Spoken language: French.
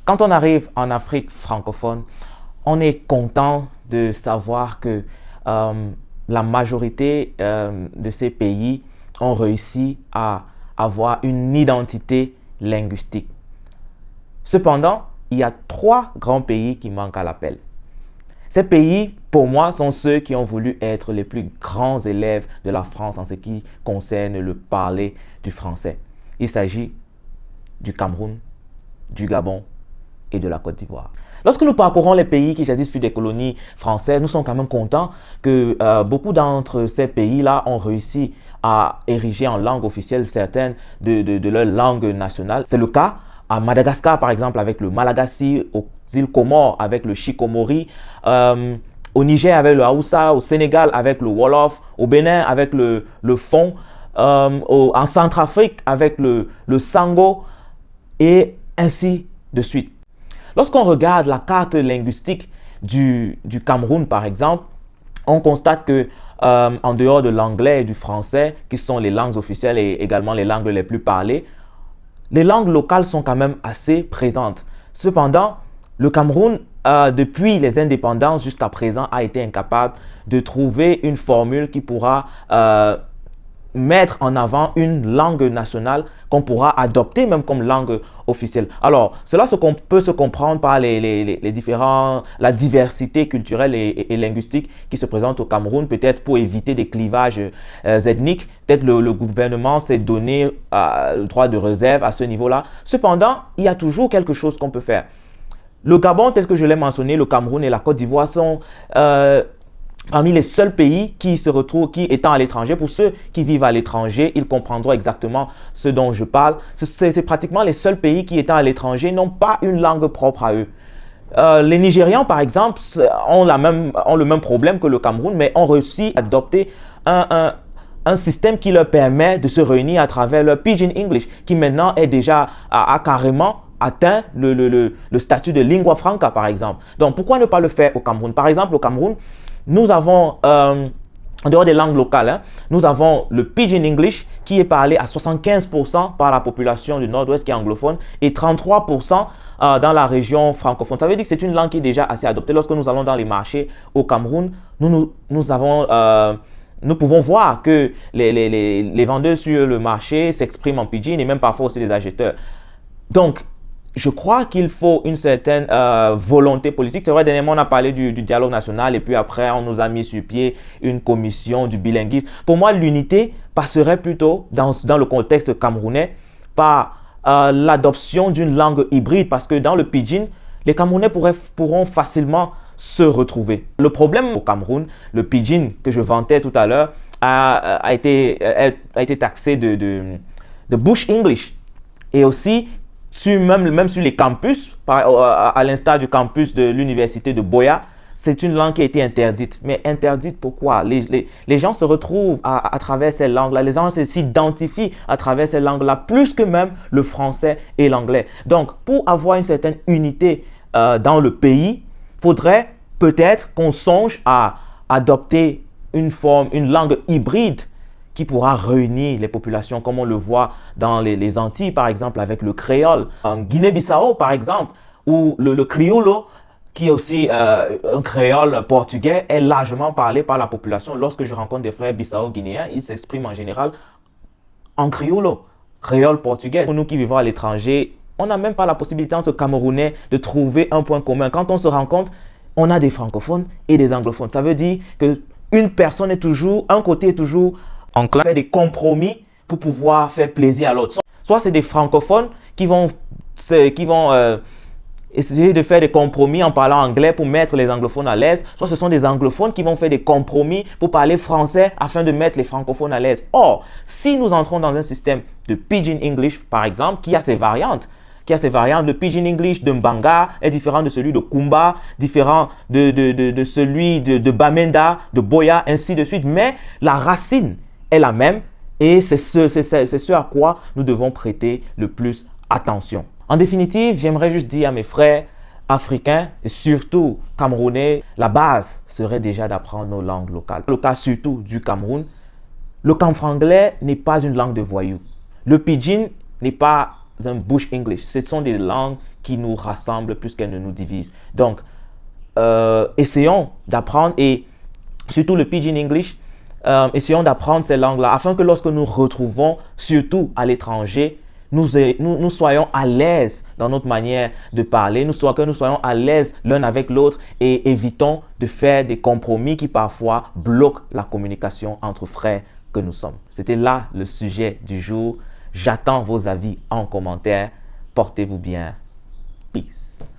Quand on arrive en Afrique francophone, on est content de savoir que la majorité de ces pays ont réussi à avoir une identité linguistique. Cependant, il y a 3 grands pays qui manquent à l'appel. Ces pays, pour moi, sont ceux qui ont voulu être les plus grands élèves de la France en ce qui concerne le parler du français. Il s'agit du Cameroun, du Gabon et de la Côte d'Ivoire. Lorsque nous parcourons les pays qui jadis furent des colonies françaises, nous sommes quand même contents que beaucoup d'entre ces pays-là ont réussi à ériger en langue officielle certaines de leurs langues nationales. C'est le cas à Madagascar, par exemple, avec le malagasy, aux îles Comores avec le chikomori, au Niger avec le Haoussa, au Sénégal avec le Wolof, au Bénin avec le Fon, en Centrafrique avec le Sango et ainsi de suite. Lorsqu'on regarde la carte linguistique du Cameroun, par exemple, on constate que en dehors de l'anglais et du français, qui sont les langues officielles et également les langues les plus parlées, les langues locales sont quand même assez présentes. Cependant, le Cameroun, depuis les indépendances jusqu'à présent, a été incapable de trouver une formule qui pourra mettre en avant une langue nationale qu'on pourra adopter même comme langue officielle. Alors, cela peut se comprendre par la diversité culturelle et linguistique qui se présente au Cameroun, peut-être pour éviter des clivages ethniques. Peut-être le gouvernement s'est donné le droit de réserve à ce niveau-là. Cependant, il y a toujours quelque chose qu'on peut faire. Le Gabon, tel que je l'ai mentionné, le Cameroun et la Côte d'Ivoire sont parmi les seuls pays qui se retrouvent, qui étant à l'étranger, pour ceux qui vivent à l'étranger, ils comprendront exactement ce dont je parle. C'est pratiquement les seuls pays qui étant à l'étranger n'ont pas une langue propre à eux. Les Nigérians, par exemple, ont le même problème que le Cameroun, mais ont réussi à adopter un système qui leur permet de se réunir à travers leur Pidgin English, qui maintenant est déjà a carrément atteint le statut de lingua franca, par exemple. Donc, pourquoi ne pas le faire au Cameroun? Par exemple, au Cameroun, nous avons, en dehors des langues locales, nous avons le Pidgin English qui est parlé à 75% par la population du Nord-Ouest qui est anglophone et 33% dans la région francophone. Ça veut dire que c'est une langue qui est déjà assez adoptée. Lorsque nous allons dans les marchés au Cameroun, nous pouvons voir que les vendeurs sur le marché s'expriment en Pidgin et même parfois aussi les acheteurs. Donc, je crois qu'il faut une certaine volonté politique. C'est vrai, dernièrement, on a parlé du dialogue national et puis après, on nous a mis sur pied une commission du bilinguisme. Pour moi, l'unité passerait plutôt dans le contexte camerounais par l'adoption d'une langue hybride parce que dans le Pidgin, les Camerounais pourront facilement se retrouver. Le problème au Cameroun, le Pidgin que je vantais tout à l'heure, a été taxé de Bush English et aussi même sur les campus, à l'instar du campus de l'université de Boya, c'est une langue qui a été interdite. Mais interdite pourquoi? Les gens se retrouvent à travers ces langues-là, les gens s'identifient à travers ces langues-là, plus que même le français et l'anglais. Donc, pour avoir une certaine unité dans le pays, il faudrait peut-être qu'on songe à adopter une langue hybride qui pourra réunir les populations comme on le voit dans les Antilles, par exemple, avec le créole. En Guinée-Bissau, par exemple, où le crioulo, qui est aussi un créole portugais, est largement parlé par la population. Lorsque je rencontre des frères bissau-guinéens, ils s'expriment en général en crioulo, créole portugais. Pour nous qui vivons à l'étranger, on n'a même pas la possibilité entre Camerounais de trouver un point commun. Quand on se rencontre, on a des francophones et des anglophones. Ça veut dire qu'une personne un côté est toujours enclin à faire des compromis pour pouvoir faire plaisir à l'autre. Soit c'est des francophones qui vont essayer de faire des compromis en parlant anglais pour mettre les anglophones à l'aise, soit ce sont des anglophones qui vont faire des compromis pour parler français afin de mettre les francophones à l'aise. Or, si nous entrons dans un système de Pidgin English, par exemple, qui a ses variantes, le Pidgin English de Mbanga est différent de celui de Kumba, différent de celui de Bamenda, de Boya, ainsi de suite, mais la racine est la même et c'est ce à quoi nous devons prêter le plus attention. En définitive, j'aimerais juste dire à mes frères africains et surtout camerounais, la base serait déjà d'apprendre nos langues locales. Le cas surtout du Cameroun, le camfranglais n'est pas une langue de voyous. Le Pidgin n'est pas un bush English. Ce sont des langues qui nous rassemble plus qu'elle ne nous divise. Donc, essayons d'apprendre, et surtout le Pidgin English, essayons d'apprendre ces langues-là afin que lorsque nous retrouvons, surtout à l'étranger, nous soyons à l'aise dans notre manière de parler, que nous soyons à l'aise l'un avec l'autre et évitons de faire des compromis qui parfois bloquent la communication entre frères que nous sommes. C'était là le sujet du jour. J'attends vos avis en commentaire. Portez-vous bien. Peace.